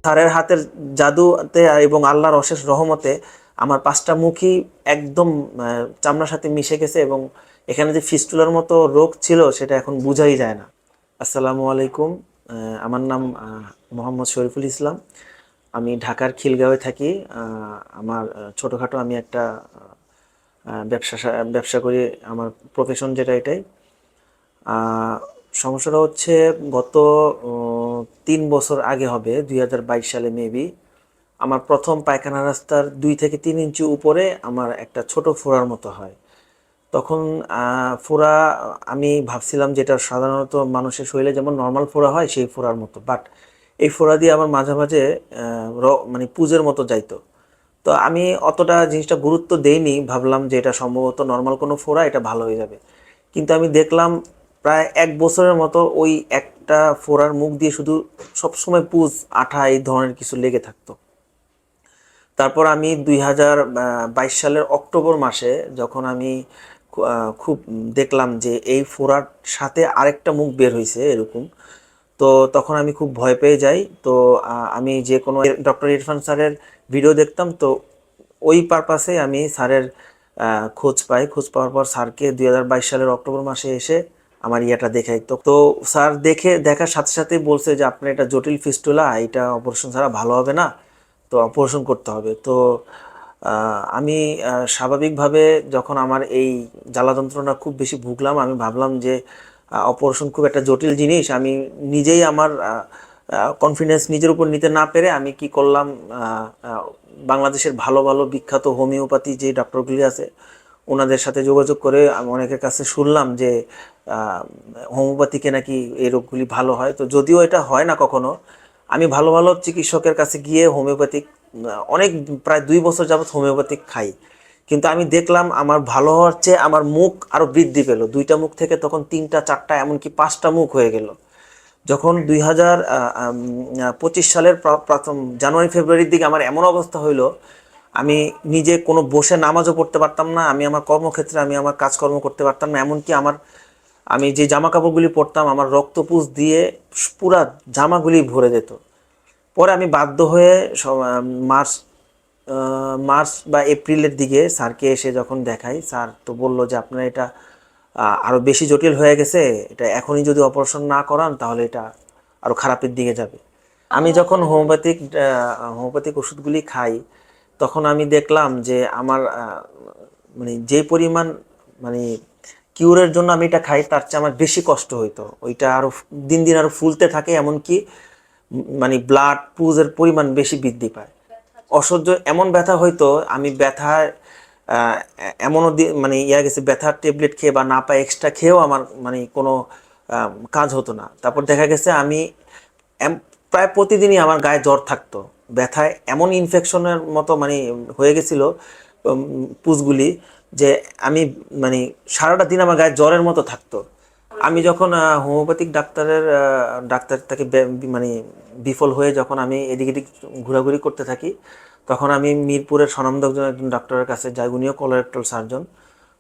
স্যারের হাতের জাদুতে এবং আল্লাহর অশেষ রহমতে আমার 5টা মুখই একদম চামড়ার সাথে মিশে গেছে, এবং এখানে যে ফিস্টুলার মতো রোগ ছিল সেটা এখন বোঝাই যায় না। আসসালামু আলাইকুম। আমার নাম মোহাম্মদ শরীফুল ইসলাম। আমি ঢাকার খিলগাঁওয়ে থাকি। আমার ছোটোখাটো আমি একটা ব্যবসা করি। আমার প্রফেশন যেটা এটাই। সমস্যাটা হচ্ছে গত 3 বছর আগে হবে, 2022 সালে মেবি, আমার প্রথম পায়খানা রাস্তার 2 থেকে 3 ইঞ্চি উপরে আমার একটা ছোট ফোঁড়ার মতো হয়। তখন ফোঁড়া, আমি ভাবছিলাম যেটা সাধারণত মানুষের শরীরে যেমন নর্মাল ফোঁড়া হয় সেই ফোঁড়ার মতো, বাট এই ফোঁড়া দিয়ে আমার মাঝে মাঝে মানে পুজের মতো যাইতো। তো আমি অতটা জিনিসটা গুরুত্ব দেইনি, ভাবলাম যে এটা সম্ভবত নর্মাল কোনো ফোঁড়া, এটা ভালো হয়ে যাবে। কিন্তু আমি দেখলাম প্রায় 1 বছরের মতো ওই একটা ফোঁড়ার মুখ দিয়ে শুধু সবসময় পুজ, আঠা এই ধরনের কিছু লেগে থাকতো। তারপর আমি 2022 সালের অক্টোবর মাসে যখন আমি খুব দেখলাম যে এই ফোড়ার সাথে আরেকটা মুখ বের হয়েছে এরকম, তো তখন আমি খুব ভয় পেয়ে যাই। তো আমি যে কোনো ডক্টর ইরফান স্যারের ভিডিও দেখতাম, তো ওই পারপাসে আমি স্যারের খোঁজ পাওয়ার পর স্যারকে 2022 সালের অক্টোবর মাসে এসে আমার ইয়েটা দেখাই। তো স্যার দেখার সাথে সাথেই বলছে যে আপনার এটা জটিল ফিস্টুলা, এটা অপারেশন ছাড়া ভালো হবে না, তো অপারেশন করতে হবে। তো আমি স্বাভাবিকভাবে যখন আমার এই জ্বালা যন্ত্রণা খুব বেশি ভুগলাম, আমি ভাবলাম যে অপারেশন খুব একটা জটিল জিনিস। আমি নিজেই আমার কনফিডেন্স নিজের উপর নিতে না পেরে আমি কি করলাম, বাংলাদেশের ভালো ভালো বিখ্যাত হোমিওপ্যাথি যে ডক্টরগুলি আছে ওনাদের সাথে যোগাযোগ করে আমি অনেকের কাছে শুনলাম যে হোমিওপ্যাথিকে নাকি এই রোগগুলি ভালো হয়। তো যদিও এটা হয় না কখনো, আমি ভালো ভালো চিকিৎসকের কাছে গিয়ে হোমিওপ্যাথিক অনেক, প্রায় 2 বছর যাবৎ হোমিওপ্যাথিক খাই। কিন্তু আমি দেখলাম আমার ভালো হওয়ার চেয়ে আমার মুখ আরও বৃদ্ধি পেল। 2টা মুখ থেকে তখন 3টা, 4টা, এমনকি 5টা মুখ হয়ে গেল। যখন 2025 সালের প্রথম জানুয়ারি ফেব্রুয়ারির দিকে আমার এমন অবস্থা হইলো, আমি নিজে কোনো বসে নামাজও পড়তে পারতাম না, আমি আমার কর্মক্ষেত্রে আমি আমার কাজকর্ম করতে পারতাম না, এমনকি আমি যে জামা কাপড়গুলি পরতাম আমার রক্তপুষ দিয়ে পুরা জামাগুলি ভরে যেত। পরে আমি বাধ্য হয়ে মার্চ মার্চ বা এপ্রিলের দিকে স্যারকে এসে যখন দেখাই, স্যার তো বললো যে আপনার এটা আরও বেশি জটিল হয়ে গেছে, এটা এখনই যদি অপারেশন না করান তাহলে এটা আরও খারাপের দিকে যাবে। আমি যখন হোমিওপ্যাথিক ওষুধগুলি খাই, তখন আমি দেখলাম যে আমার মানে যে পরিমাণ, মানে কিউরের জন্য আমি এটা খাই তার চেয়ে আমার বেশি কষ্ট হইতো। ওইটা আরও দিন দিন আরও ফুলতে থাকে, এমনকি মানে ব্লাড পুজের পরিমাণ বেশি বৃদ্ধি পায়। অসহ্য এমন ব্যথা হইতো, আমি ব্যথায় এমনও মানে গেছে, ব্যথার ট্যাবলেট খেয়ে বা না পায় এক্সট্রা খেয়েও আমার মানে কোনো কাজ হতো না। তারপর দেখা গেছে আমি প্রায় প্রতিদিনই আমার গায়ে জ্বর থাকতো। ব্যথায় এমন ইনফেকশনের মতো মানে হয়ে গেছিলো পুজগুলি, যে আমি মানে সারাটা দিন আমার গায়ে জ্বরের মতো থাকতো। আমি যখন হোমিওপ্যাথিক ডাক্তার থেকে মানে বিফল হয়ে যখন আমি এদিক এদিক ঘোরাঘুরি করতে থাকি, তখন আমি মিরপুরের স্বনামধন্য একজন ডাক্তারের কাছে যাই, উনিও কোলোরেক্টাল সার্জন।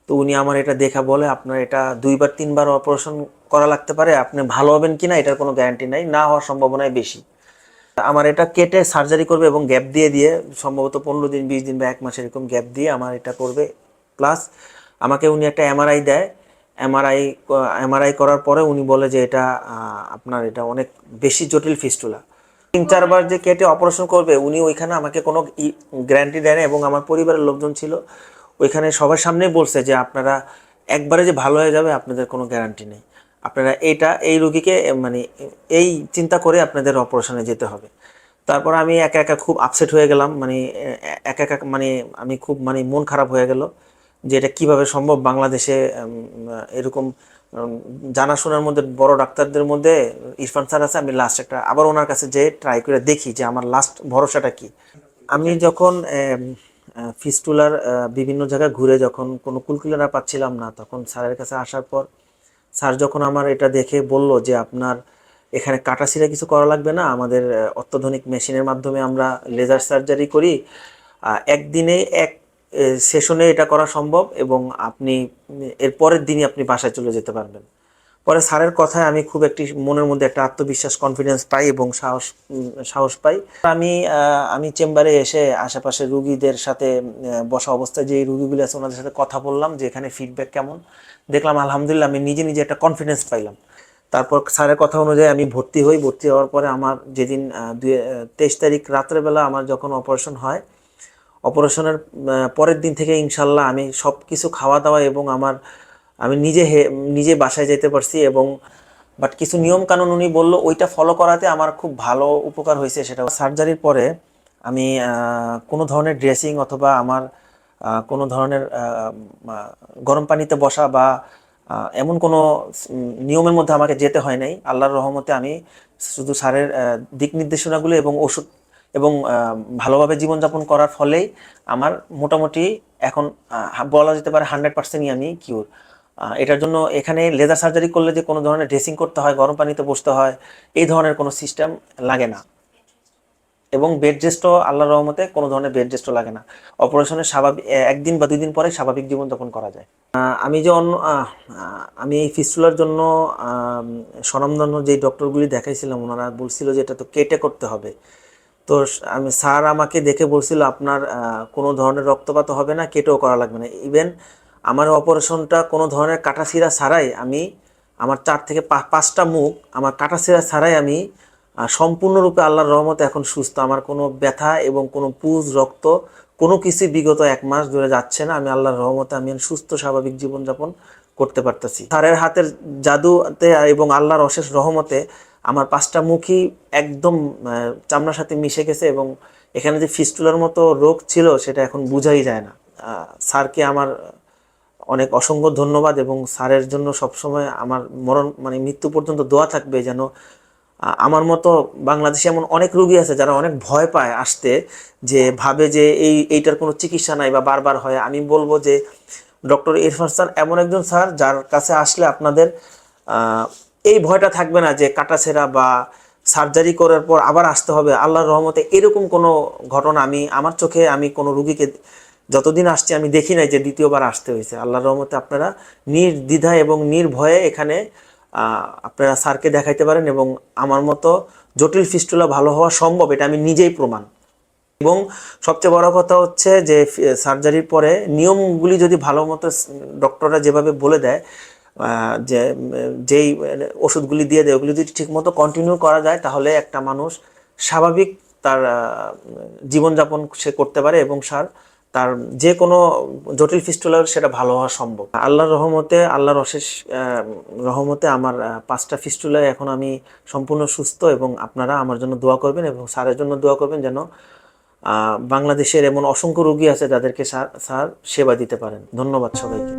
তো উনি আমার এটা দেখা বলে আপনার এটা 2 বার 3 বার অপারেশন করা লাগতে পারে, আপনি ভালো হবেন কিনা এটার কোনো গ্যারান্টি নাই, না হওয়ার সম্ভাবনাই বেশি। আমার এটা কেটে সার্জারি করবে এবং গ্যাপ দিয়ে দিয়ে সম্ভবত 15 দিন, 20 দিন বা 1 মাস এরকম গ্যাপ দিয়ে আমার এটা করবে। প্লাস আমাকে উনি একটা এমআরআই দেয়। এমআরআই এমআরআই করার পরে উনি বলে যে এটা আপনার এটা অনেক বেশি জটিল ফিস্টুলা। 3-4 বার যে কেটে অপারেশন করবে উনি ওইখানে আমাকে কোনো গ্যারান্টি দেয় না, এবং আমার পরিবারের লোকজন ছিল ওইখানে, সবার সামনেই বলছে যে আপনারা একবারে যে ভালো হয়ে যাবে আপনাদের কোনো গ্যারান্টি নেই, আপনারা এই রোগীকে মানে এই চিন্তা করে আপনাদের অপারেশনে যেতে হবে। তারপর আমি একা একা খুব আপসেট হয়ে গেলাম, মানে একা একা মানে আমি খুব মানে মন খারাপ হয়ে গেল যে এটা কীভাবে সম্ভব বাংলাদেশে। এরকম জানাশোনার মধ্যে বড় ডাক্তারদের মধ্যে ইরফান স্যার আছে, আমি লাস্ট একটা আবার ওনার কাছে যেয়ে ট্রাই করে দেখি যে আমার লাস্ট ভরসাটা কি। আমি যখন ফিস্টুলার বিভিন্ন জায়গায় ঘুরে যখন কোনো কুলকিনারা পাচ্ছিলাম না, তখন স্যারের কাছে আসার পর স্যার যখন আমার এটা দেখে বলল যে আপনার এখানে কাটাছিঁড়া কিছু করা লাগবে না, আমাদের অত্যাধুনিক মেশিনের মাধ্যমে আমরা লেজার সার্জারি করি, একদিনে এক সেশনে এটা করা সম্ভব, এবং আপনি এর পরের দিনই আপনি বাসায় চলে যেতে পারবেন। পরে স্যারের কথায় আমি খুব একটি মনের মধ্যে একটা আত্মবিশ্বাস কনফিডেন্স পাই এবং সাহস পাই। আমি চেম্বারে এসে আশেপাশে রুগীদের সাথে বসা অবস্থায় যে রুগীগুলি আছে ওনাদের সাথে কথা বললাম যে এখানে ফিডব্যাক কেমন, দেখলাম আলহামদুলিল্লাহ আমি নিজে নিজে একটা কনফিডেন্স পাইলাম। তারপর স্যারের কথা অনুযায়ী আমি ভর্তি হওয়ার পরে আমার যেদিন 23 তারিখ রাত্রেবেলা আমার যখন অপারেশন হয়, অপারেশনের পরের দিন থেকে ইনশাল্লাহ আমি সব কিছু খাওয়া দাওয়া এবং আমি নিজে বাসায় যেতে পারছি। এবং বাট কিছু নিয়ম কানুন উনি বললো ওইটা ফলো করাতে আমার খুব ভালো উপকার হয়েছে। সেটা সার্জারির পরে আমি কোনো ধরনের ড্রেসিং অথবা আমার কোনো ধরনের গরম পানিতে বসা বা এমন কোনো নিয়মের মধ্যে আমাকে যেতে হয় নাই। আল্লাহর রহমতে আমি শুধু স্যারের দিক নির্দেশনাগুলো এবং ওষুধ এবং ভালোভাবে জীবনযাপন করার ফলেই আমার মোটামুটি এখন বলা যেতে পারে 100%ই আমি কিউর। এটার জন্য এখানে লেজার সার্জারি করলে যে কোনো ধরনের ড্রেসিং করতে হয়, গরম পানিতে বসতে হয়, এই ধরনের কোনো সিস্টেম লাগে না। এবং বেড রেস্টও আল্লাহর রহমতে কোনো ধরনের বেড রেস্টও লাগে না। অপারেশনের স্বাভাবিক 1 দিন বা 2 দিন পরে স্বাভাবিক জীবনযাপন করা যায়। আমি এই ফিস্টুলার জন্য স্বনামধন্য যেই ডক্টরগুলি দেখাইছিলাম ওনারা বলছিল যে এটা তো কেটে করতে হবে। তো স্যার আমাকে দেখে বলছিল আপনার কোনো ধরনের রক্তপাত হবে না, কেটেও করা লাগবে না। ইভেন আমার অপারেশনটা কোনো ধরনের কাটাছিঁড়া ছাড়াই আমার 4 থেকে 5টা মুখ আমার কাটাছিঁড়া ছাড়াই আমি সম্পূর্ণরূপে আল্লাহর রহমতে এখন সুস্থ। আমার কোনো ব্যথা এবং কোনো পুজ রক্ত কোনো কিছুই বিগত 1 মাস ধরে যাচ্ছে না। আমি আল্লাহর রহমতে আমি সুস্থ স্বাভাবিক জীবনযাপন করতে পারতেছি। স্যারের হাতের জাদুতে এবং আল্লাহর অশেষ রহমতে আমার 5টা মুখই একদম চামড়ার সাথে মিশে গেছে এবং এখানে যে ফিস্টুলার মতো রোগ ছিল সেটা এখন বোঝাই যায় না। স্যারকে আমার অনেক অসংখ্য ধন্যবাদ এবং স্যারের জন্য সবসময় আমার মৃত্যু পর্যন্ত দোয়া থাকবে যেন আমার মতো বাংলাদেশে এমন অনেক রোগী আছে যারা অনেক ভয় পায় আসতে, যে ভাবে যে এইটার কোনো চিকিৎসা নাই বা বারবার হয়। আমি বলবো যে ডক্টর ইরফান স্যার এমন একজন স্যার যার কাছে আসলে আপনাদের এই ভয়টা থাকবে না যে কাটাছেঁড়া বা সার্জারি করার পর আবার আসতে হবে। আল্লাহর রহমতে এরকম কোনো ঘটনা আমার চোখে আমি কোনো রুগীকে যতদিন আসছি আমি দেখি নাই যে দ্বিতীয়বার আসতে হয়েছে। আল্লাহর রহমতে আপনারা নির্দ্বিধায় এবং নির্ভয়ে এখানে আপনারা স্যারকে দেখাইতে পারেন এবং আমার মতো জটিল ফিস্টুলা ভালো হওয়া সম্ভব এটা আমি নিজেই প্রমাণ। এবং সবচেয়ে বড় কথা হচ্ছে যে সার্জারির পরে নিয়মগুলি যদি ভালো মতো ডক্টররা যেভাবে বলে দেয়, যেই ওষুধগুলি দিয়ে দেয় ওগুলি যদি ঠিকমতো কন্টিনিউ করা যায় তাহলে একটা মানুষ স্বাভাবিক তার জীবনযাপন সে করতে পারে এবং তার যে কোনো জটিল ফিস্টুলার সেটা ভালো হওয়া সম্ভব। আল্লাহর অশেষ রহমতে আমার 5টা ফিস্টুলায় এখন আমি সম্পূর্ণ সুস্থ এবং আপনারা আমার জন্য দোয়া করবেন এবং স্যারের জন্য দোয়া করবেন যেন বাংলাদেশের এমন অসংখ্য রোগী আছে যাদেরকে স্যার সেবা দিতে পারেন। ধন্যবাদ সবাইকে।